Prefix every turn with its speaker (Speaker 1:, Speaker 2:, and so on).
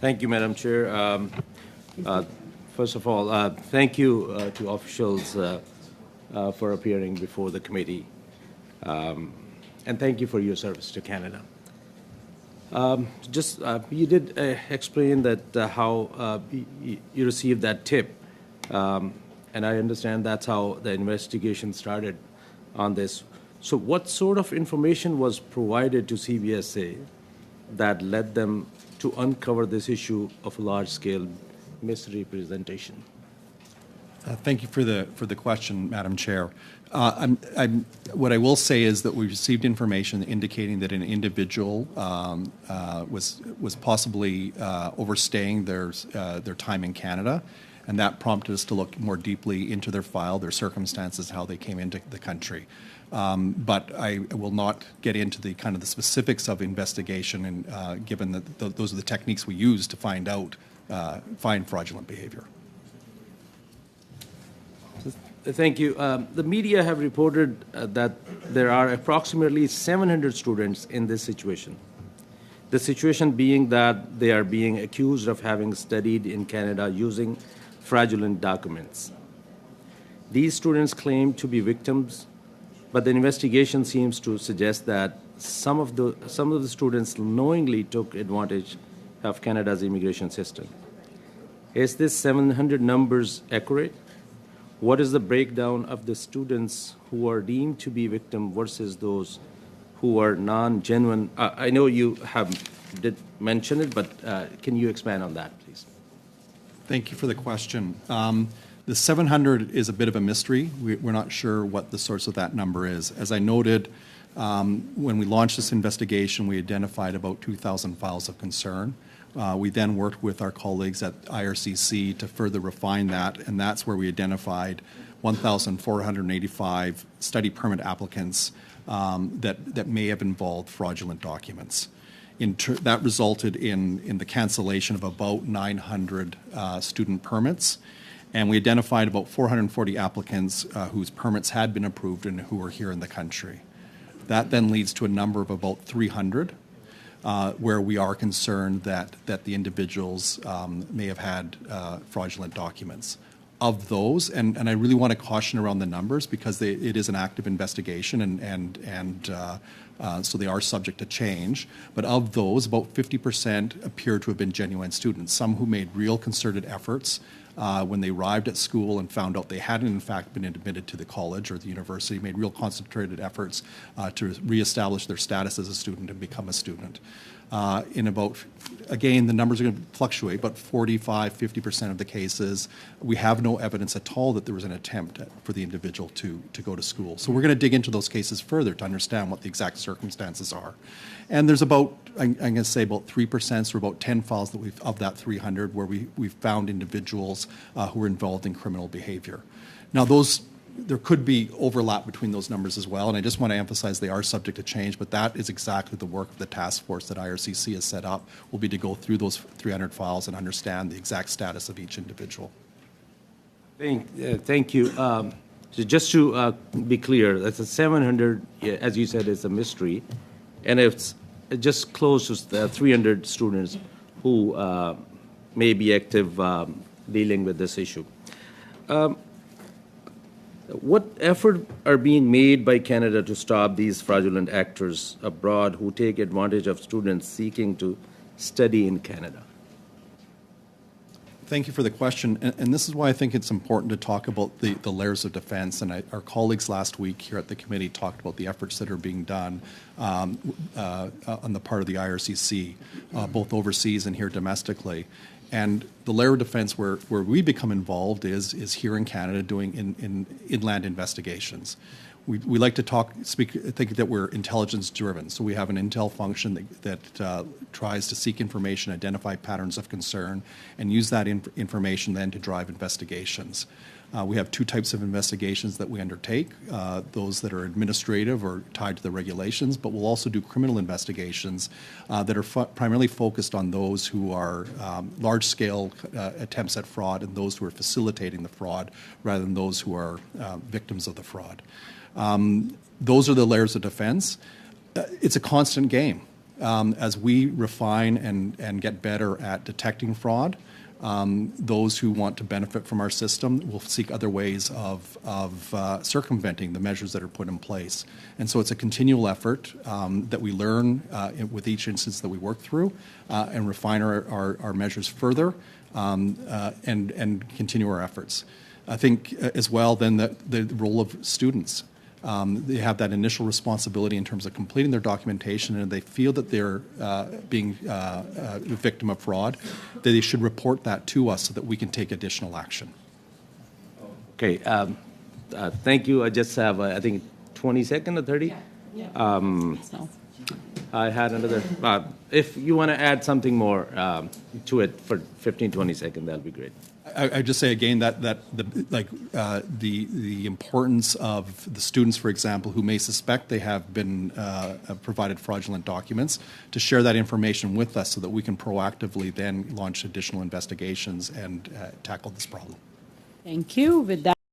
Speaker 1: Thank you, Madam Chair. First of all, thank you to officials for appearing before the committee, and thank you for your service to Canada. You did explain that how you received that tip, and I understand that's how the investigation started on this. So what sort of information was provided to CBSA that led them to uncover this issue of large-scale misrepresentation?
Speaker 2: Thank you for the question, Madam Chair. What I will say is that we received information indicating that an individual was possibly overstaying their time in Canada, and that prompted us to look more deeply into their file, their circumstances, how they came into the country. But I will not get into the kind of the specifics of investigation, and given that those are the techniques we use to find fraudulent behavior.
Speaker 1: Thank you. The media have reported that there are approximately 700 students in this situation. The situation being that they are being accused of having studied in Canada using fraudulent documents. These students claim to be victims, but the investigation seems to suggest that some of the students knowingly took advantage of Canada's immigration system. Is this 700 numbers accurate? What is the breakdown of the students who are deemed to be victim versus those who are non-genuine? I know you did mention it, but can you expand on that, please?
Speaker 2: Thank you for the question. The 700 is a bit of a mystery. We're not sure what the source of that number is. As I noted, when we launched this investigation, we identified about 2,000 files of concern. We then worked with our colleagues at IRCC to further refine that, and that's where we identified 1,485 study permit applicants that may have involved fraudulent documents. That resulted in the cancellation of about 900 student permits, and we identified about 440 applicants whose permits had been approved and who were here in the country. That then leads to a number of about 300 where we are concerned that the individuals may have had fraudulent documents. Of those, and I really want to caution around the numbers because it is an active investigation and so they are subject to change. But of those, about 50% appear to have been genuine students, some who made real concerted efforts when they arrived at school and found out they hadn't in fact been admitted to the college or the university, made real concentrated efforts to reestablish their status as a student and become a student. In about, again, the numbers are going to fluctuate, but 45–50% of the cases, we have no evidence at all that there was an attempt for the individual to go to school. So we're going to dig into those cases further to understand what the exact circumstances are. And there's about, I'm going to say about 3%, or about 10 files that of that 300 where we've found individuals who were involved in criminal behavior. Now there could be overlap between those numbers as well, and I just want to emphasize they are subject to change, but that is exactly the work of the task force that IRCC has set up, will be to go through those 300 files and understand the exact status of each individual.
Speaker 1: Thank you. So just to be clear, that's a 700, as you said, is a mystery, and it's just close to the 300 students who may be active dealing with this issue. What effort are being made by Canada to stop these fraudulent actors abroad who take advantage of students seeking to study in Canada?
Speaker 2: Thank you for the question, and this is why I think it's important to talk about the layers of defense. And our colleagues last week here at the committee talked about the efforts that are being done on the part of the IRCC, both overseas and here domestically. And the layer of defense where we become involved is here in Canada doing inland investigations. We like to think that we're intelligence driven. So we have an intel function that tries to seek information, identify patterns of concern, and use that information then to drive investigations. We have two types of investigations that we undertake, those that are administrative or tied to the regulations, but we'll also do criminal investigations that are primarily focused on those who are large-scale attempts at fraud and those who are facilitating the fraud rather than those who are victims of the fraud. Those are the layers of defense. It's a constant game. as we refine and get better at detecting fraud, those who want to benefit from our system will seek other ways of circumventing the measures that are put in place. And so it's a continual effort that we learn with each instance that we work through and refine our measures further and continue our efforts. I think as well then the role of students. They have that initial responsibility in terms of completing their documentation, and if they feel that they're being a victim of fraud, they should report that to us so that we can take additional action.
Speaker 1: Okay, thank you. I just have, I think, 20 seconds or 30? I had another, if you want to add something more to it for 15, 20 seconds, that'll be great.
Speaker 2: I just say again that the importance of the students, for example, who may suspect they have been provided fraudulent documents, to share that information with us so that we can proactively then launch additional investigations and tackle this problem.
Speaker 3: Thank you. With that.